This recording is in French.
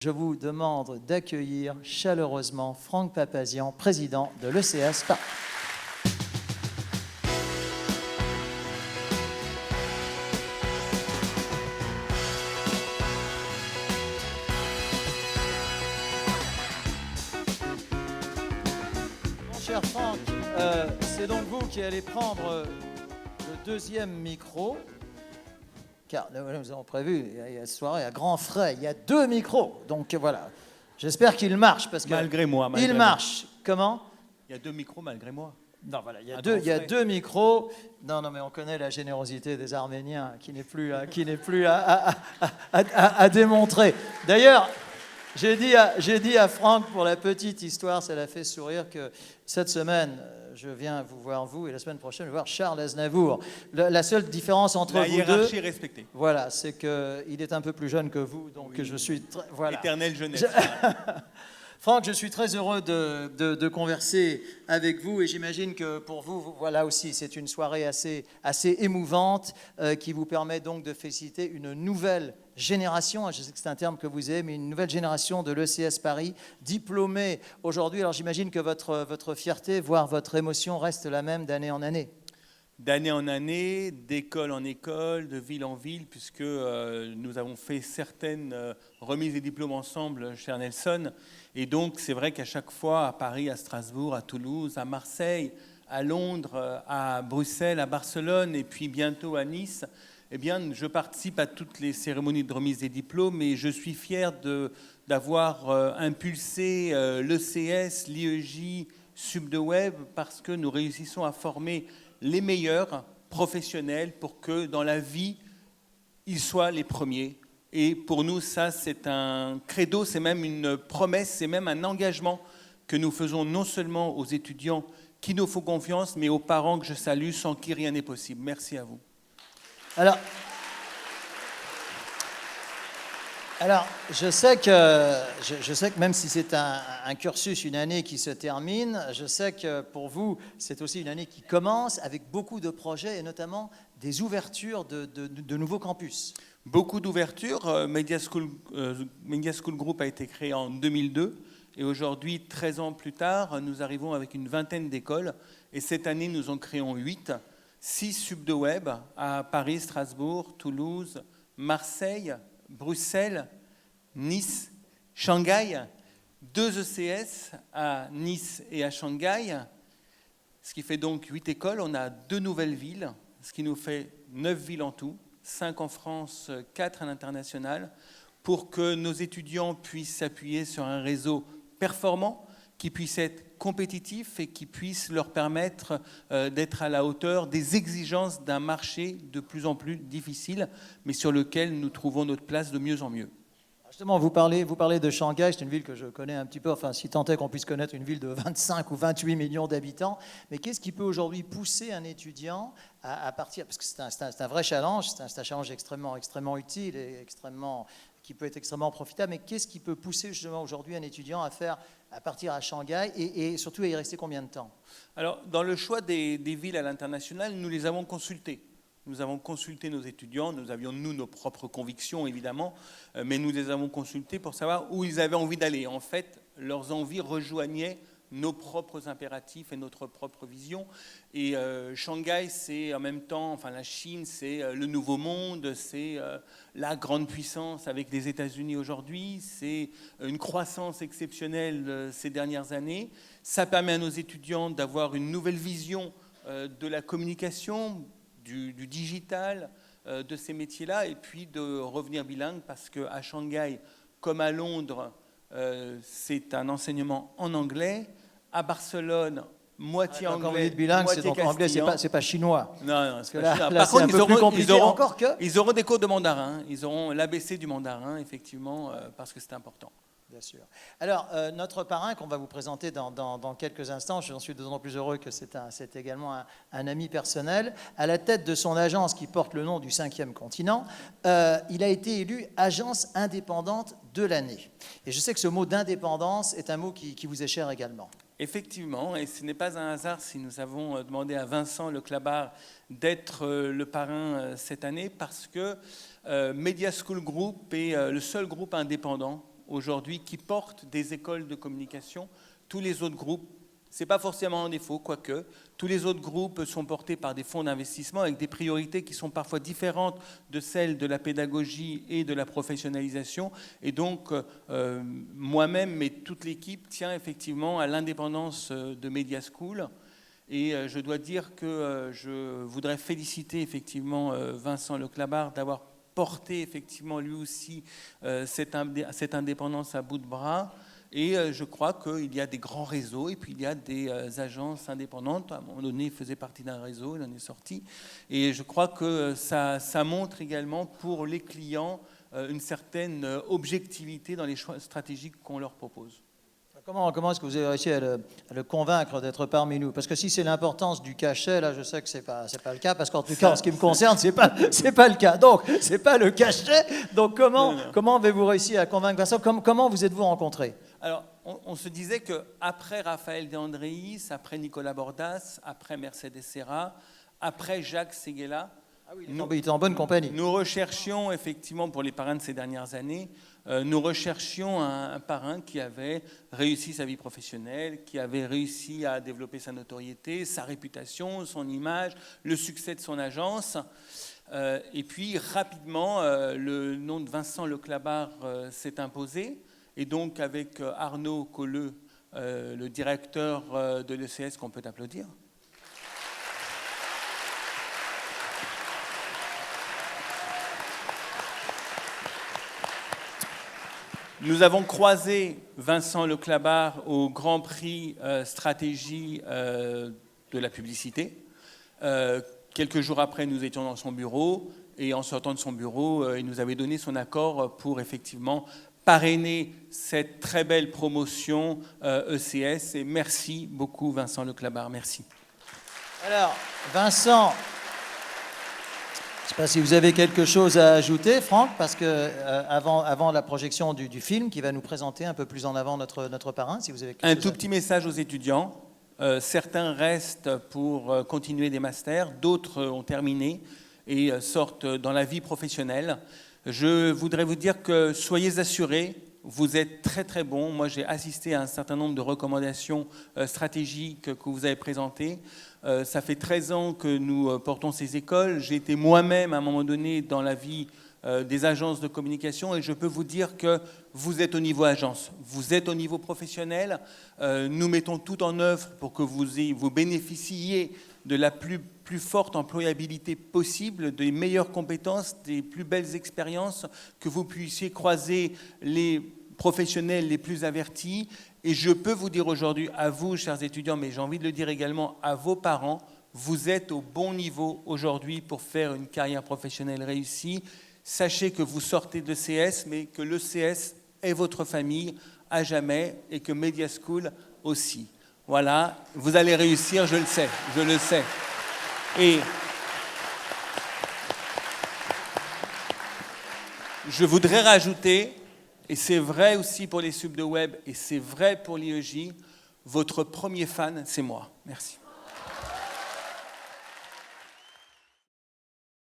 Je vous demande d'accueillir chaleureusement Franck Papazian, président de l'ECS Paris. Mon cher Franck, c'est donc vous qui allez prendre le deuxième micro. Car nous avons prévu, il y a cette soirée à grands frais, il y a 2 micros. Donc voilà, j'espère qu'il marche. Parce que malgré moi. Il marche. Comment? Il y a 2 micros malgré moi. Non, voilà, il y a deux micros. Non, mais on connaît la générosité des Arméniens qui n'est plus à démontrer. D'ailleurs, j'ai dit à Franck, pour la petite histoire, ça l'a fait sourire, que cette semaine, je viens vous voir, vous, et la semaine prochaine, je vais voir Charles Aznavour. La seule différence entre vous deux... La hiérarchie respectée. Voilà, c'est qu'il est un peu plus jeune que vous, donc oui. Je suis... Voilà. Éternelle jeunesse. Franck, je suis très heureux de converser avec vous, et j'imagine que pour vous, voilà aussi, c'est une soirée assez émouvante qui vous permet donc de féliciter une nouvelle génération, je sais que c'est un terme que vous aimez, mais une nouvelle génération de l'ECS Paris, diplômée aujourd'hui. Alors j'imagine que votre fierté, voire votre émotion reste la même d'année en année. D'année en année, d'école en école, de ville en ville, puisque nous avons fait certaines remises des diplômes ensemble, cher Nelson. Et donc c'est vrai qu'à chaque fois, à Paris, à Strasbourg, à Toulouse, à Marseille, à Londres, à Bruxelles, à Barcelone, et puis bientôt à Nice, eh bien, je participe à toutes les cérémonies de remise des diplômes et je suis fier d'avoir impulsé l'ECS, l'IEJ, Subdeweb, parce que nous réussissons à former les meilleurs professionnels pour que dans la vie, ils soient les premiers. Et pour nous, ça, c'est un credo, c'est même une promesse, c'est même un engagement que nous faisons non seulement aux étudiants qui nous font confiance, mais aux parents que je salue, sans qui rien n'est possible. Merci à vous. Alors, je sais que même si c'est un cursus, une année qui se termine, je sais que pour vous, c'est aussi une année qui commence avec beaucoup de projets et notamment des ouvertures de nouveaux campus. Beaucoup d'ouvertures. Media School Group a été créé en 2002 et aujourd'hui, 13 ans plus tard, nous arrivons avec une vingtaine d'écoles et cette année, nous en créons 8. 6 Subdeweb à Paris, Strasbourg, Toulouse, Marseille, Bruxelles, Nice, Shanghai, 2 ECS à Nice et à Shanghai, ce qui fait donc 8 écoles. On a 2 nouvelles villes, ce qui nous fait 9 villes en tout, 5 en France, 4 à l'international, pour que nos étudiants puissent s'appuyer sur un réseau performant, qui puisse être compétitif et qui puisse leur permettre d'être à la hauteur des exigences d'un marché de plus en plus difficile, mais sur lequel nous trouvons notre place de mieux en mieux. Justement, vous parlez de Shanghai, c'est une ville que je connais un petit peu, enfin si tant est qu'on puisse connaître une ville de 25 ou 28 millions d'habitants, mais qu'est-ce qui peut aujourd'hui pousser un étudiant à partir, parce que c'est un vrai challenge, c'est un challenge extrêmement utile et qui peut être extrêmement profitable, mais qu'est-ce qui peut pousser justement aujourd'hui un étudiant à partir à Shanghai et surtout à y rester combien de temps? Alors, dans le choix des villes à l'international, nous les avons consultées. Nous avons consulté nos étudiants, nous avions nous nos propres convictions évidemment, mais nous les avons consultés pour savoir où ils avaient envie d'aller. En fait, leurs envies rejoignaient nos propres impératifs et notre propre vision. Et Shanghai, c'est en même temps, enfin la Chine, c'est le nouveau monde, c'est la grande puissance avec les États-Unis aujourd'hui, c'est une croissance exceptionnelle ces dernières années. Ça permet à nos étudiants d'avoir une nouvelle vision de la communication, du digital, de ces métiers-là, et puis de revenir bilingue, parce qu'à Shanghai, comme à Londres, c'est un enseignement en anglais. À Barcelone, moitié anglais, quand vous dites bilingue, c'est donc anglais, c'est pas chinois. Non, c'est pas chinois. Là, Par contre, ils auront des cours de mandarin. Ils auront l'ABC du mandarin, effectivement, parce que c'est important. Bien sûr. Alors, notre parrain qu'on va vous présenter dans quelques instants, j'en suis d'autant plus heureux que c'est également un ami personnel, à la tête de son agence qui porte le nom du 5e continent, il a été élu agence indépendante de l'année. Et je sais que ce mot d'indépendance est un mot qui vous est cher également. Effectivement, et ce n'est pas un hasard si nous avons demandé à Vincent Leclabar d'être le parrain cette année, parce que Media School Group est le seul groupe indépendant aujourd'hui qui portent des écoles de communication. Tous les autres groupes, ce n'est pas forcément un défaut, quoique, tous les autres groupes sont portés par des fonds d'investissement avec des priorités qui sont parfois différentes de celles de la pédagogie et de la professionnalisation. Et donc, moi-même, mais toute l'équipe tient effectivement à l'indépendance de Media School. Et je dois dire que je voudrais féliciter effectivement Vincent Leclabart d'avoir porté effectivement lui aussi cette indépendance à bout de bras. Et je crois qu'il y a des grands réseaux et puis il y a des agences indépendantes. À un moment donné, il faisait partie d'un réseau, il en est sorti. Et je crois que ça montre également pour les clients une certaine objectivité dans les choix stratégiques qu'on leur propose. Comment est-ce que vous avez réussi à le convaincre d'être parmi nous? Parce que si c'est l'importance du cachet, là, je sais que c'est pas le cas, parce qu'en tout cas, en ce qui me concerne, c'est pas le cas. Donc, c'est pas le cachet. Donc, comment avez-vous réussi à convaincre Vincent? Comment vous êtes-vous rencontrés? Alors, on se disait qu'après Raphaël De Andréis, après Nicolas Bordas, après Mercedes Serra, après Jacques Séguéla, il était en bonne compagnie. Nous recherchions effectivement, pour les parrains de ces dernières années, nous recherchions un parrain qui avait réussi sa vie professionnelle, qui avait réussi à développer sa notoriété, sa réputation, son image, le succès de son agence. Et puis, rapidement, le nom de Vincent Leclabart s'est imposé. Et donc, avec Arnaud Colleux, le directeur de l'ECS, qu'on peut applaudir. Nous avons croisé Vincent Leclabart au Grand Prix stratégie de la publicité. Quelques jours après, nous étions dans son bureau. Et en sortant de son bureau, il nous avait donné son accord pour effectivement parrainer cette très belle promotion ECS. Et merci beaucoup, Vincent Leclabart. Merci. Alors, Vincent, je ne sais pas si vous avez quelque chose à ajouter, Franck, parce que avant la projection du film qui va nous présenter un peu plus en avant notre parrain, si vous avez quelque chose tout petit message aux étudiants. Certains restent pour continuer des masters, d'autres ont terminé et sortent dans la vie professionnelle. Je voudrais vous dire que soyez assurés, vous êtes très très bons. Moi, j'ai assisté à un certain nombre de recommandations stratégiques que vous avez présentées. Ça fait 13 ans que nous portons ces écoles. J'ai été moi-même, à un moment donné, dans la vie des agences de communication et je peux vous dire que vous êtes au niveau agence, vous êtes au niveau professionnel. Nous mettons tout en œuvre pour que vous bénéficiez de la plus forte employabilité possible, des meilleures compétences, des plus belles expériences, que vous puissiez croiser les professionnels les plus avertis. Et je peux vous dire aujourd'hui, à vous, chers étudiants, mais j'ai envie de le dire également à vos parents, vous êtes au bon niveau aujourd'hui pour faire une carrière professionnelle réussie. Sachez que vous sortez de CS, mais que l'ECS est votre famille à jamais et que Media School aussi. Voilà, vous allez réussir, je le sais, je le sais. Et je voudrais rajouter, et c'est vrai aussi pour les subs de web, et c'est vrai pour l'IEJ, votre premier fan, c'est moi. Merci.